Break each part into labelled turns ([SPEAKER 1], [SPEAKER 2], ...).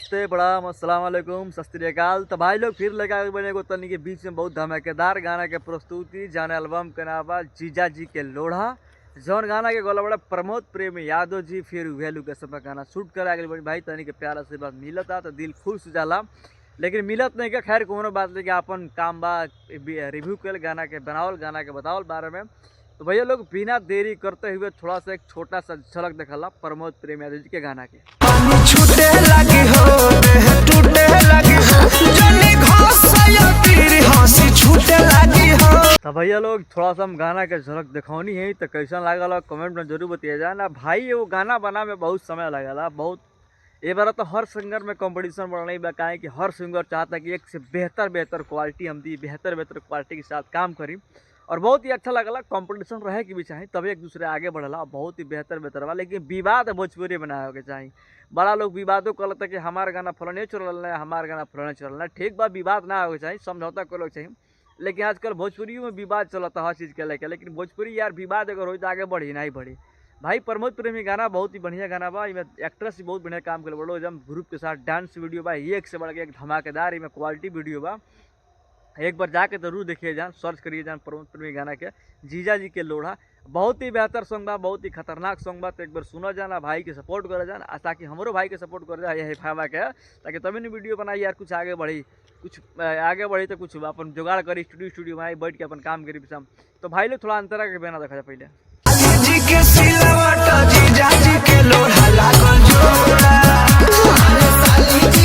[SPEAKER 1] नमस्ते प्रणाम अस्सलाम वालेकुम सत श्री अकाल। तो भाई लोग फिर लगा बने को तनी के बीच में बहुत धमाकेदार गाना के प्रस्तुति जान एल्बम के नाम बा जीजा जी के लोढ़ा। जौन गाना के गोला बड़ा प्रमोद प्रेमी यादव जी फिर उहे लोकेशन पर गाना शूट करा गए भाई तनी के प्यार से बात मिलता तो दिल खुश जाला, लेकिन मिलत नहीं के खैर कोनो बात नहीं कि अपन काम बा रिव्यू कर गाना के बनावल गाना के बतावल बारे में। तो भैया लोग बिना देरी करते हुए थोड़ा सा एक छोटा सा झलक दिखाला प्रमोद प्रेमी यादव जी के गाना के।
[SPEAKER 2] छूटे लगी हो टूटे लगी हो जनी घोसया तेरी हंसी छूटे लगी हो।
[SPEAKER 1] तो भैया लोग थोड़ा सा हम गाना के झलक दिखौनी है तो कैसा लागल कमेंट में जरूर बताइए जाना। भाई वो गाना बना में बहुत समय लगेला, बहुत ये बार तो हर सिंगर में कंपटीशन बढ़ नहीं बा कि हर सिंगर चाहता कि एक से बेहतर क्वालिटी हम दी, बेहतर क्वालिटी के साथ काम करी। और बहुत ही अच्छा लगला, कंपटीशन रहे कि भी चाहिए तभी एक दूसरे आगे बढ़ला, बहुत ही बेहतर बा। लेकिन विवाद भोजपुरी बनावे के चाहिए। बड़ा लोग विवादों करता कि हमार गाना फलाने चल है, हमार गाना फलाने चल है। ठीक बा, विवाद ना होगा चाहिए, समझौता कर चाहिए। लेकिन आजकल भोजपुरी में विवाद चलता हर चीज़ के लेकर, लेकिन भोजपुरी यार विवाद अगर हो तो आगे बढ़ी नहीं बढ़ी। भाई प्रमोद प्रेमी गाना बहुत ही बढ़िया गाना बा, इमें एक्ट्रेस भी बहुत बढ़िया काम कर बड़ो जब ग्रुप के साथ डांस वीडियो बा एक से बढ़ के एक धमाकेदार इमें क्वालिटी वीडियो बा। एक बार जाके जरूर देखिए जान, सर्च करिए जान प्रमोद प्रेमी गाना के जीजा जी के लोढ़ा। बहुत ही बेहतर सॉन्ग बा, बहुत ही खतरनाक सॉन्ग बा। तो एक बार सुना जाना, भाई के सपोर्ट कर जान ताकि हमारो भाई के सपोर्ट कर जाए फावा के, ताकि तभी नहीं वीडियो बनाई यार कुछ आगे बढ़ी, कुछ आगे बढ़ी तो कुछ अपन जुगाड़ करी स्टूडियो में आई बैठ के अपन काम करी। तो भाई लोग थोड़ा अंतरा के बना देखा जाए पहले
[SPEAKER 2] जी के सिलवट जीजा जी के लोढ़ा लागल जोड़ा।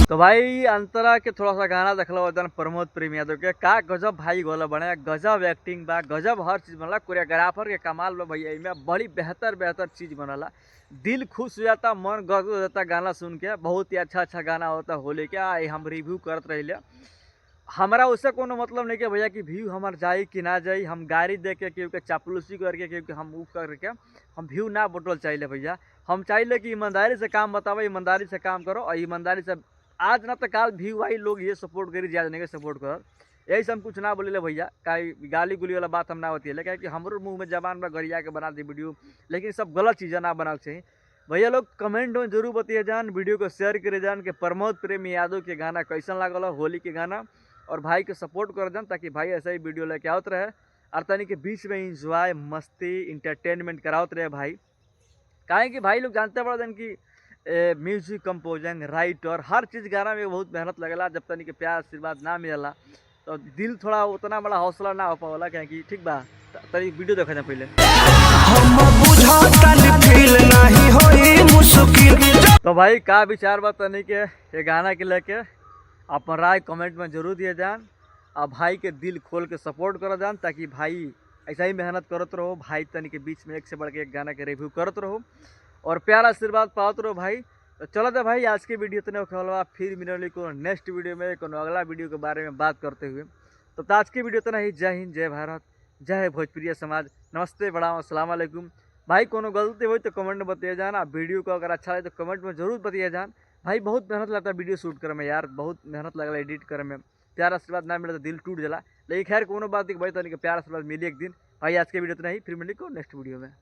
[SPEAKER 1] तो भाई अंतरा के थोड़ा सा गाना देखला वजन प्रमोद प्रेमी यादव के का गजब भाई गोला बने, गजब एक्टिंग बा, गजब हर चीज़ बनला, कोरियोग्राफर के कमाल बा भैया। इनमें बड़ी बेहतर चीज़ बनला, दिल खुश हो जाता, मन गदगद हो जाता गाना सुन के। बहुत ही अच्छा गाना होता होली के आई हम रिव्यू करत रही। हमारा उससे कोनो मतलब नहीं कि भैया कि व्यू हमार जाई कि ना जाई, हम गाड़ी दे के क्योंकि चापलूसी करके क्योंकि हम ऊ करके हम व्यू ना बटल चाहिए भैया। हम चाहिए कि ईमानदारी से काम बताओ, ईमानदारी से काम करो और ईमानदारी से आज ना तो काल व्यू आई लोग ये सपोर्ट करी, ज्यादा नहीं सपोर्ट कर। यही से हम कुछ ना बोले भैया, कहीं गाली गुली वाला बात हम ना होती है, क्या हमारे मुँह में जबान में गरिया के बना दी वीडियो, लेकिन सब गलत चीज़ें ना बनाना चाहिए। भैया लोग कमेंट में जरूर बताइए जान, वीडियो को शेयर करे जान कि प्रमोद प्रेमी यादव के गाना कैसा लागल होली के गाना, और भाई के सपोर्ट कर जान ताकि भाई ऐसा ही वीडियो लेके आवत रहे और तनी के बीच में इंजॉय मस्ती इंटरटेनमेंट करावत रहे भाई। काहे कि भाई लोग जानते बड़ा जन कि म्यूजिक कंपोजिंग राइटर हर चीज़ गाना में बहुत मेहनत लगेला। जब तनी के प्यार आशीर्वाद ना मिलेला तो दिल थोड़ा उतना बड़ा हौसला ना हो पावला, क्या कि ठीक बा। तनी वीडियो देखा जाए पहले तो भाई का विचार बा तनी के ये गाना के लेके अपन राय कमेंट में जरूर दिए जान। और भाई के दिल खोल के सपोर्ट कर जान ताकि भाई ऐसा ही मेहनत करते रहो। भाई तनी के बीच में एक से बढ़ के एक गाना के रिव्यू करते रहो और प्यार आशीर्वाद पाते रहो भाई। तो चलो तो भाई आज के वीडियो इतने खेलवा, फिर मिलने को नेक्स्ट वीडियो में कोनो अगला वीडियो के बारे में बात करते हुए। तो आज की वीडियो इतना ही। जय हिंद, जय भारत, जय भोजपुरी समाज, नमस्ते प्रणाम अस्सलाम वालेकुम। भाई कोनो गलती हो तो कमेंट में बताइए जाना। वीडियो को अगर अच्छा लगे तो कमेंट में जरूर बताइए जान। भाई बहुत मेहनत लगता है वीडियो शूट करे में यार, बहुत मेहनत लगला एडिट करे में। प्यार आशीर्वाद ना मिले तो दिल टूट जाला, लेकिन खैर कोनो बात नहीं भाई, तो प्यार आशीर्वाद मिली एक दिन। भाई आज के वीडियो इतना ही, फिर मिली को नेक्स्ट वीडियो में।